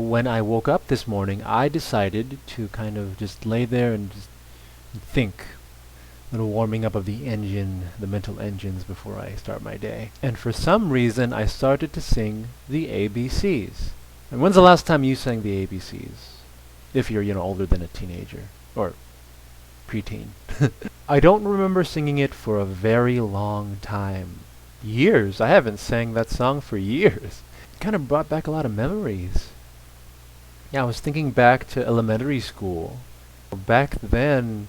When I woke up this morning, I decided to kind of just lay there and just think. A little warming up of the engine, the mental engines before I start my day. And for some reason, I started to sing the ABCs. And when's the last time you sang the ABCs? If you're, older than a teenager. Or preteen. I don't remember singing it for a very long time. Years. I haven't sang that song for years. It kind of brought back a lot of memories. Yeah, I was thinking back to elementary school. Back then,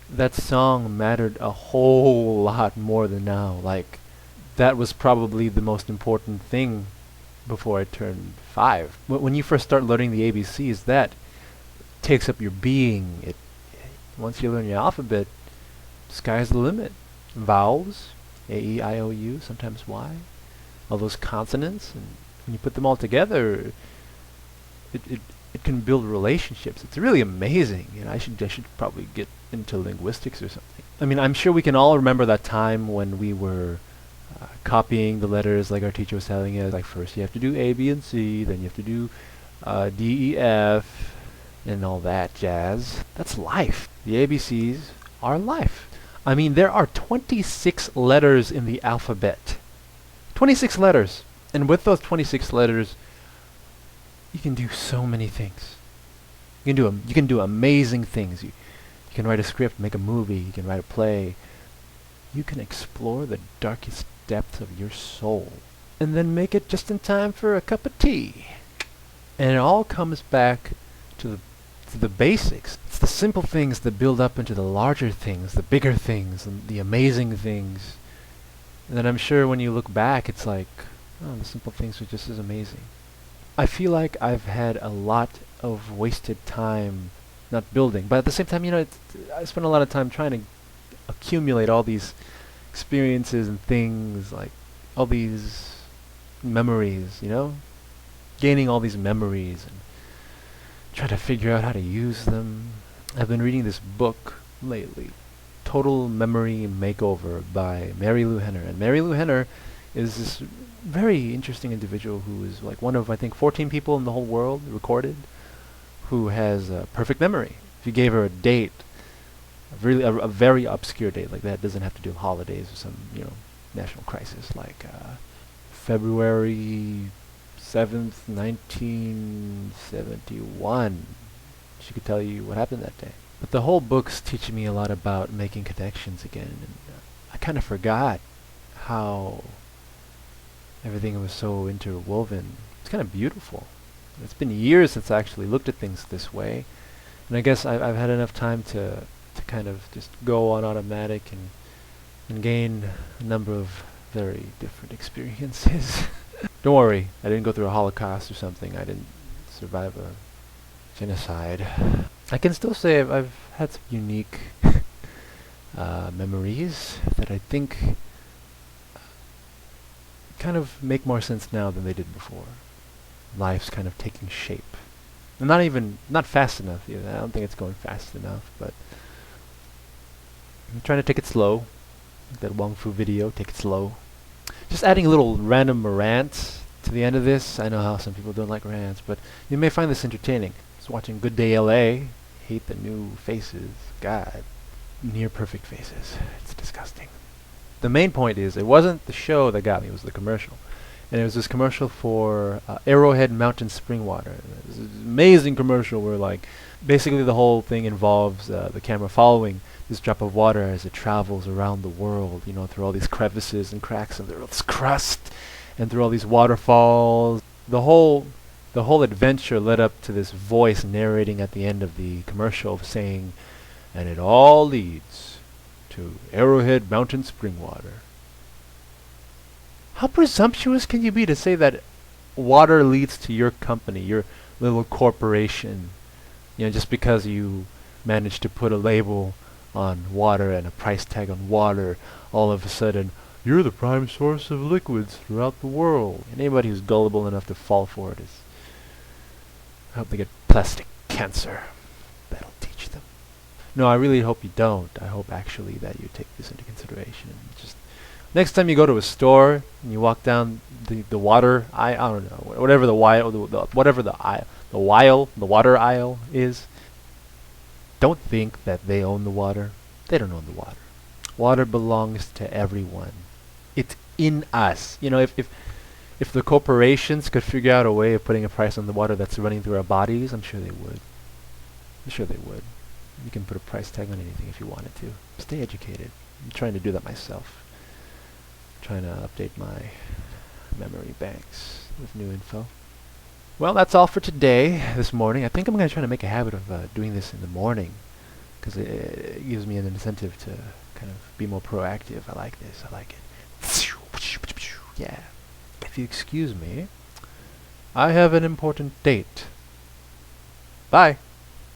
that song mattered a whole lot more than now. Like, that was probably the most important thing before I turned 5. When you first start learning the ABCs, that takes up your being. Once you learn your alphabet, sky's the limit. Vowels, A, E, I, O, U, sometimes Y. All those consonants, and when you put them all together, it can build relationships. It's really amazing. I should probably get into linguistics or something. I mean, I'm sure we can all remember that time when we were copying the letters like our teacher was telling us. Like, first you have to do A, B, and C, then you have to do D, E, F, and all that jazz. That's life. The ABCs are life. I mean, there are 26 letters in the alphabet. 26 letters. And with those 26 letters, you can do so many things. You can do amazing things. You can write a script, make a movie, you can write a play. You can explore the darkest depths of your soul and then make it just in time for a cup of tea. And it all comes back to the basics. It's the simple things that build up into the larger things, the bigger things, and the amazing things. And then I'm sure when you look back, it's like, oh, the simple things are just as amazing. I feel like I've had a lot of wasted time not building, but at the same time, I spent a lot of time trying to accumulate all these experiences and things, like all these memories, gaining all these memories and try to figure out how to use them. I've been reading this book lately, Total Memory Makeover by Mary Lou Henner. And Mary Lou Henner is this very interesting individual who is like one of, I think, 14 people in the whole world recorded who has a perfect memory. If you gave her a date, a very obscure date like that, doesn't have to do with holidays or some, national crisis, like February 7th, 1971. She could tell you what happened that day. But the whole book's teaching me a lot about making connections again, and I kind of forgot how everything was so interwoven. It's kind of beautiful. It's been years since I actually looked at things this way, and I guess I've had enough time to kind of just go on automatic and gain a number of very different experiences. Don't worry, I didn't go through a Holocaust or something. I didn't survive a genocide. I can still say I've had some unique memories that I think kind of make more sense now than they did before. Life's kind of taking shape. And not fast enough either. I don't think it's going fast enough, but I'm trying to take it slow. Like that Wong Fu video, take it slow. Just adding a little random rant to the end of this. I know how some people don't like rants, but you may find this entertaining. Just watching Good Day LA. Hate the new faces. God. Near perfect faces. It's disgusting. The main point is, it wasn't the show that got me, it was the commercial. And it was this commercial for Arrowhead Mountain Spring Water. It was this amazing commercial where, like, basically the whole thing involves the camera following this drop of water as it travels around the world, through all these crevices and cracks and through all this crust and through all these waterfalls. The whole adventure led up to this voice narrating at the end of the commercial saying, "And it all leads to Arrowhead Mountain Spring Water." How presumptuous can you be to say that water leads to your company, your little corporation, just because you managed to put a label on water and a price tag on water, all of a sudden, you're the prime source of liquids throughout the world. And anybody who's gullible enough to fall for it I hope they get plastic cancer. That'll teach them. No, I really hope you don't. I hope actually that you take this into consideration and just Next time you go to a store and you walk down the water I don't know, whatever the whatever the water aisle is, don't think that they own the water. They don't own the water. Water belongs to everyone. It's in us. You know, if the corporations could figure out a way of putting a price on the water that's running through our bodies, I'm sure they would. I'm sure they would. You can put a price tag on anything if you wanted to. Stay educated. I'm trying to do that myself. Trying to update my memory banks with new info. Well, that's all for today, this morning. I think I'm going to try to make a habit of doing this in the morning, because it gives me an incentive to kind of be more proactive. I like this. I like it. Yeah. If you excuse me, I have an important date. Bye.